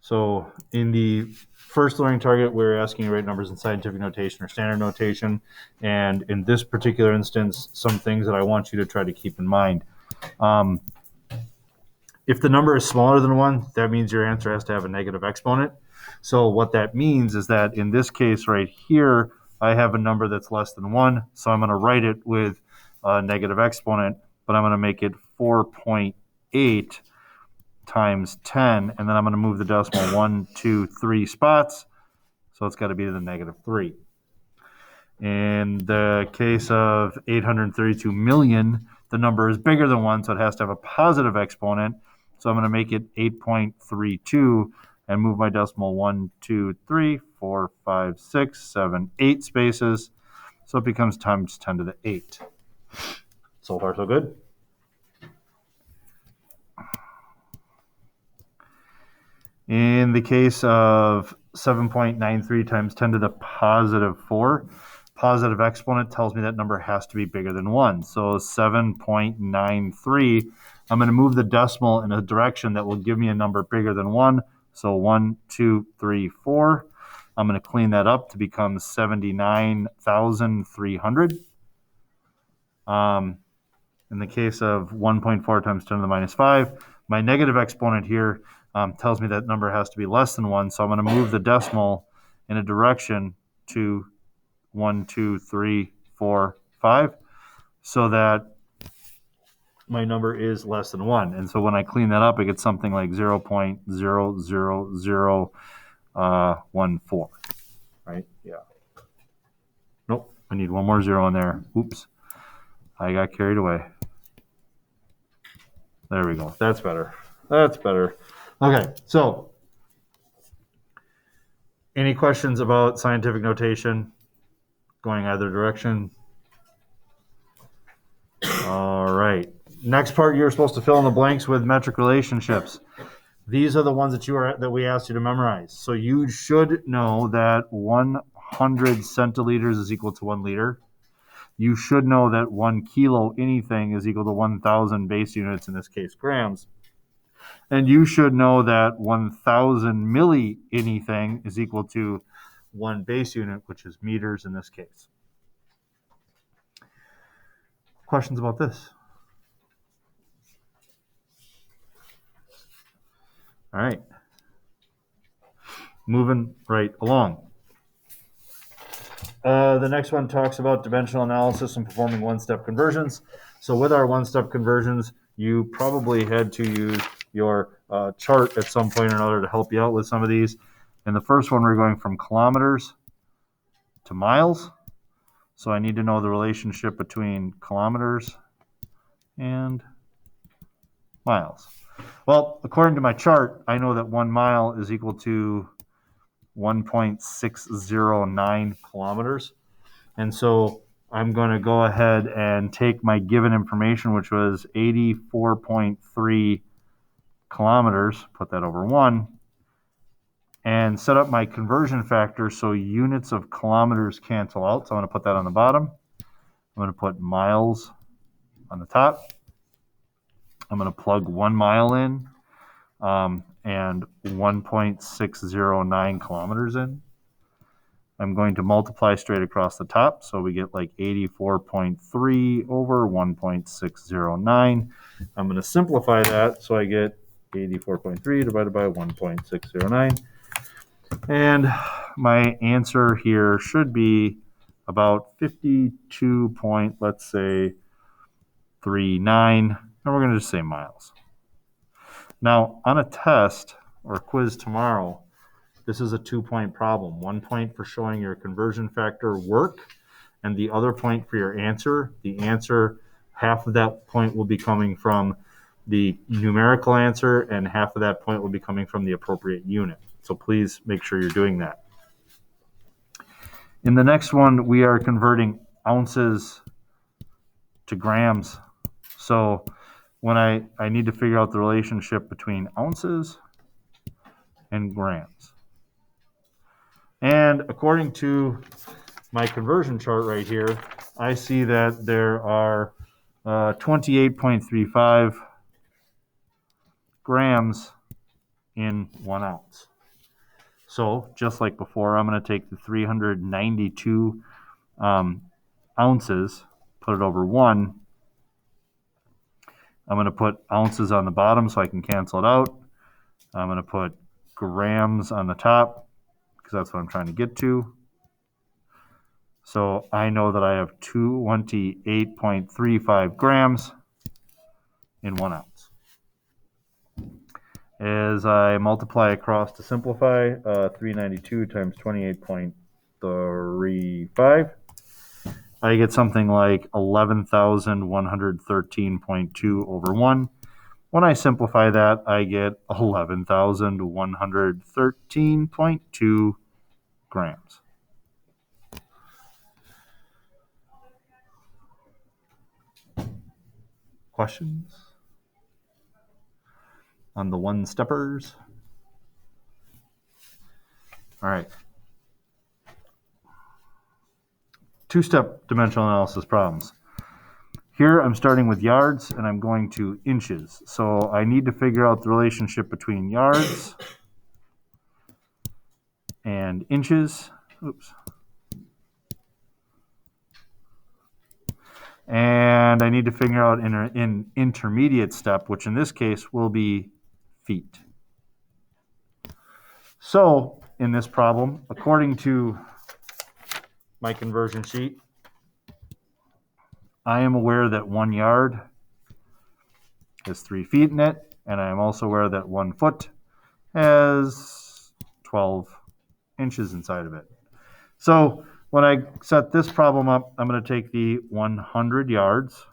So in the first learning target, we're asking you to write numbers in scientific notation or standard notation. And in this particular instance, some things that I want you to try to keep in mind. If the number is smaller than 1, that means your answer has to have a negative exponent. So what that means is that in this case right here, I have a number that's less than 1. So I'm going to write it with a negative exponent, but I'm going to make it 4.8 times 10, and then I'm going to move the decimal 1, 2, 3 spots. So it's got to be the negative 3. In the case of 832 million, the number is bigger than 1, so it has to have a positive exponent. So I'm going to make it 8.32 and move my decimal 1, 2, 3, 4, 5, 6, 7, 8 spaces. So it becomes times 10 to the 8. So far, so good. In the case of 7.93 times 10 to the positive 4, positive exponent tells me that number has to be bigger than 1. So 7.93, I'm going to move the decimal in a direction that will give me a number bigger than 1. So 1, 2, 3, 4. I'm going to clean that up to become 79,300. In the case of 1.4 times 10 to the minus 5, my negative exponent here tells me that number has to be less than 1. So I'm going to move the decimal in a direction to 1, 2, 3, 4, 5, so that my number is less than 1. And so when I clean that up, I get something like 0.00014, right? Yeah. Nope, I need one more 0 in there. Oops, I got carried away. There we go. That's better. That's better. Okay, so any questions about scientific notation going either direction? All right. Next part, you're supposed to fill in the blanks with metric relationships. These are the ones that we asked you to memorize. So you should know that 100 centiliters is equal to 1 liter. You should know that 1 kilo anything is equal to 1,000 base units, in this case grams. And you should know that 1,000 milli anything is equal to 1 base unit, which is meters in this case. Questions about this? All right. Moving right along. The next one talks about dimensional analysis and performing one-step conversions. So with our one-step conversions, you probably had to use your chart at some point or another to help you out with some of these. In the first one, we're going from kilometers to miles. So I need to know the relationship between kilometers and miles. Well, according to my chart, I know that 1 mile is equal to 1.609 kilometers. And so I'm going to go ahead and take my given information, which was 84.3 kilometers, put that over 1, and set up my conversion factor so units of kilometers cancel out. So I'm going to put that on the bottom. I'm going to put miles on the top. I'm going to plug 1 mile in and 1.609 kilometers in. I'm going to multiply straight across the top, so we get like 84.3 over 1.609. I'm going to simplify that, so I get 84.3 divided by 1.609. And my answer here should be about 52 point, let's say, 39, and we're going to just say miles. Now, on a test or quiz tomorrow, this is a 2-point problem. 1 point for showing your conversion factor work, and the other point for your answer. The answer, half of that point will be coming from the numerical answer, and half of that point will be coming from the appropriate unit. So please make sure you're doing that. In the next one, we are converting ounces to grams. So when I need to figure out the relationship between ounces and grams. And according to my conversion chart right here, I see that there are 28.35 grams in 1 ounce. So just like before, I'm going to take the 392 ounces, put it over 1. I'm going to put ounces on the bottom so I can cancel it out. I'm going to put grams on the top because that's what I'm trying to get to. So I know that I have 28.35 grams in 1 ounce. As I multiply across to simplify, 392 times 28.35, I get something like 11,113.2 over 1. When I simplify that, I get 11,113.2 grams. Questions on the one-steppers? All right. Two-step dimensional analysis problems. Here I'm starting with yards and I'm going to inches. So I need to figure out the relationship between yards and inches. Oops. And I need to figure out an intermediate step, which in this case will be feet. So in this problem, according to my conversion sheet, I am aware that 1 yard has 3 feet in it, and I am also aware that 1 foot has 12 inches inside of it. So when I set this problem up, I'm going to take the 100 yards,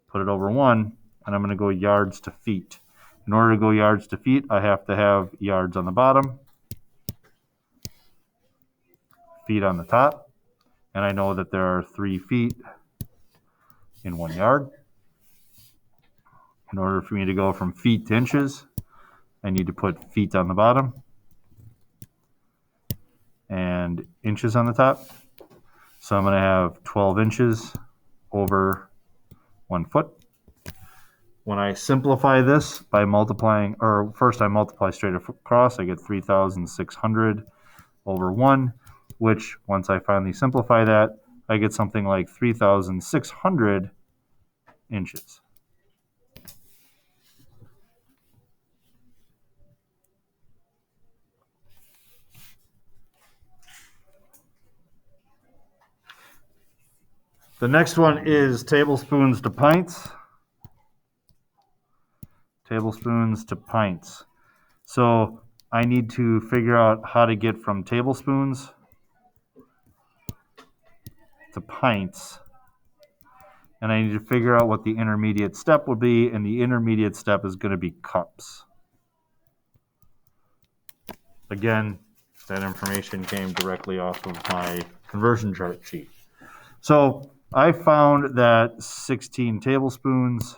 put it over 1, and I'm going to go yards to feet. In order to go yards to feet, I have to have yards on the bottom, feet on the top, and I know that there are 3 feet in 1 yard. In order for me to go from feet to inches, I need to put feet on the bottom and inches on the top. So I'm going to have 12 inches over 1 foot. When I simplify this by multiplying, or first I multiply straight across, I get 3,600 over 1, which once I finally simplify that, I get something like 3,600 inches. The next one is tablespoons to pints. Tablespoons to pints. So I need to figure out how to get from tablespoons to pints. And I need to figure out what the intermediate step would be, and the intermediate step is going to be cups. Again, that information came directly off of my conversion chart sheet. So I found that 16 tablespoons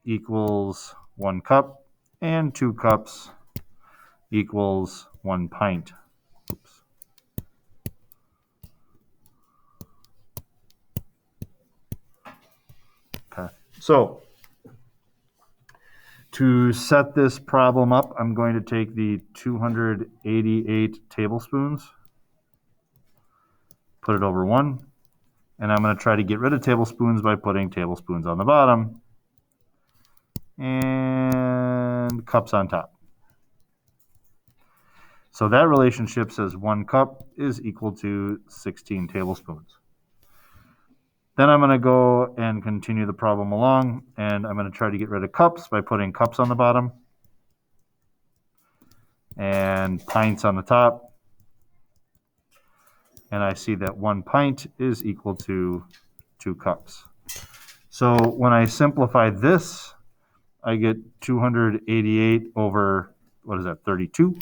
equals 1 cup, and 2 cups equals 1 pint. Oops. Okay. So to set this problem up, I'm going to take the 288 tablespoons, put it over 1, and I'm going to try to get rid of tablespoons by putting tablespoons on the bottom and cups on top. So that relationship says 1 cup is equal to 16 tablespoons. Then I'm going to go and continue the problem along, and I'm going to try to get rid of cups by putting cups on the bottom and pints on the top. And I see that 1 pint is equal to 2 cups. So when I simplify this, I get 288 over, 32?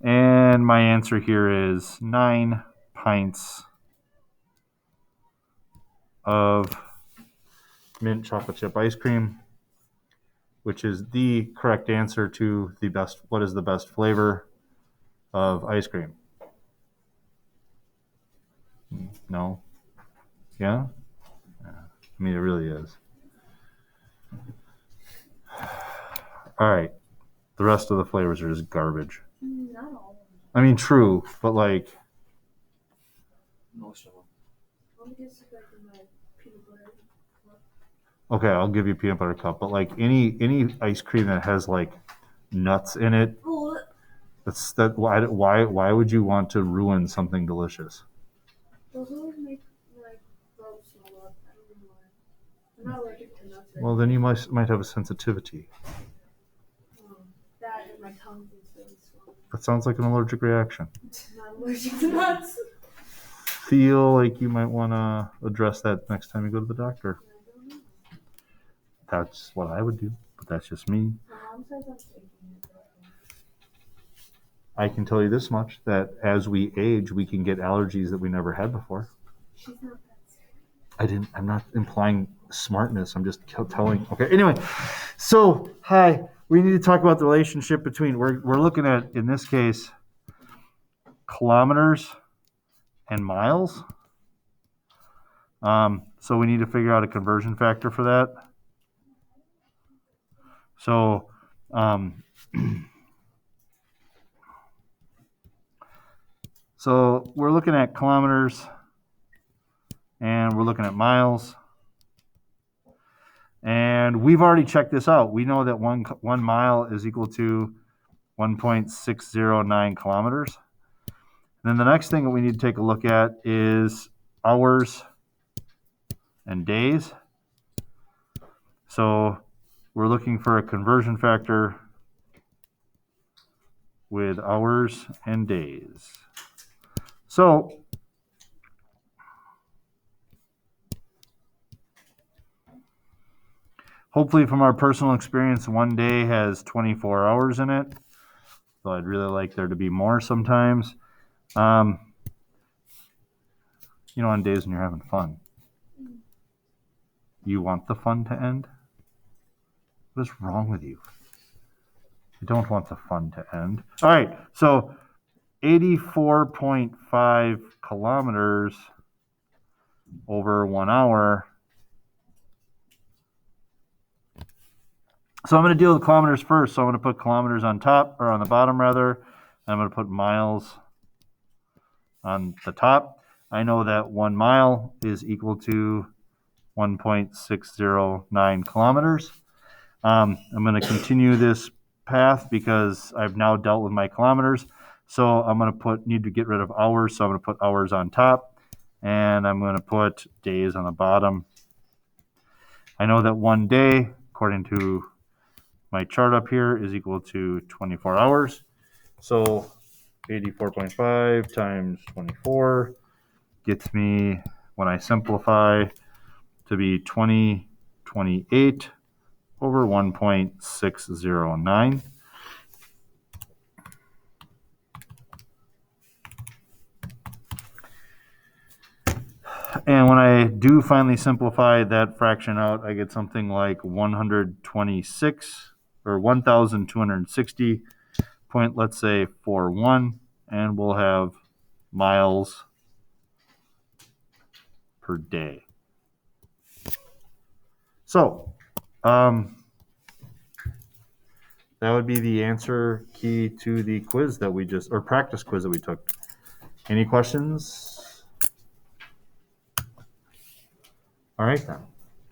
And my answer here is 9 pints of mint chocolate chip ice cream, which is the correct answer to what is the best flavor of ice cream? No? Yeah? I mean, it really is. All right. The rest of the flavors are just garbage. Not all of them. I mean, true, but like Most of them. Let me guess if I can my peanut butter. okay, I'll give you peanut butter cup, but like any ice cream that has like nuts in it, Oh, why would you want to ruin something delicious? those always make my throat swell up. I don't know why. I'm not allergic to nuts. Well, then you might have a sensitivity. That and my tongue is really swollen. That sounds like an allergic reaction. I'm not allergic to nuts. Feel like you might want to address that next time you go to the doctor. I don't know. That's what I would do, but that's just me. My mom says I'm taking it. I can tell you this much, that as we age, we can get allergies that we never had before. She's not that sick. I'm not implying smartness. I'm just telling. Okay. Anyway, so hi. We need to talk about the relationship between. We're looking at, in this case, kilometers and miles. So we need to figure out a conversion factor for that. So so we're looking at kilometers and we're looking at miles. And we've already checked this out. We know that one mile is equal to 1.609 kilometers. And then the next thing that we need to take a look at is hours and days. So we're looking for a conversion factor with hours and days. So hopefully from our personal experience, one day has 24 hours in it. So I'd really like there to be more sometimes. On days when you're having fun. You want the fun to end? What is wrong with you? You don't want the fun to end. All right, so 84.5 kilometers over 1 hour. So I'm going to deal with kilometers first. So I'm going to put kilometers on top, or on the bottom rather. I'm going to put miles on the top. I know that 1 mile is equal to 1.609 kilometers. I'm going to continue this path because I've now dealt with my kilometers. So I'm going to need to get rid of hours. So I'm going to put hours on top, and I'm going to put days on the bottom. I know that 1 day, according to my chart up here, is equal to 24 hours. So 84.5 times 24 gets me, when I simplify, to be 2028 over 1.609. And when I do finally simplify that fraction out, I get something like 126 or 1,260 point, let's say 41, and we'll have miles per day. So that would be the answer key to the quiz that we just, or practice quiz that we took. Any questions? All right then.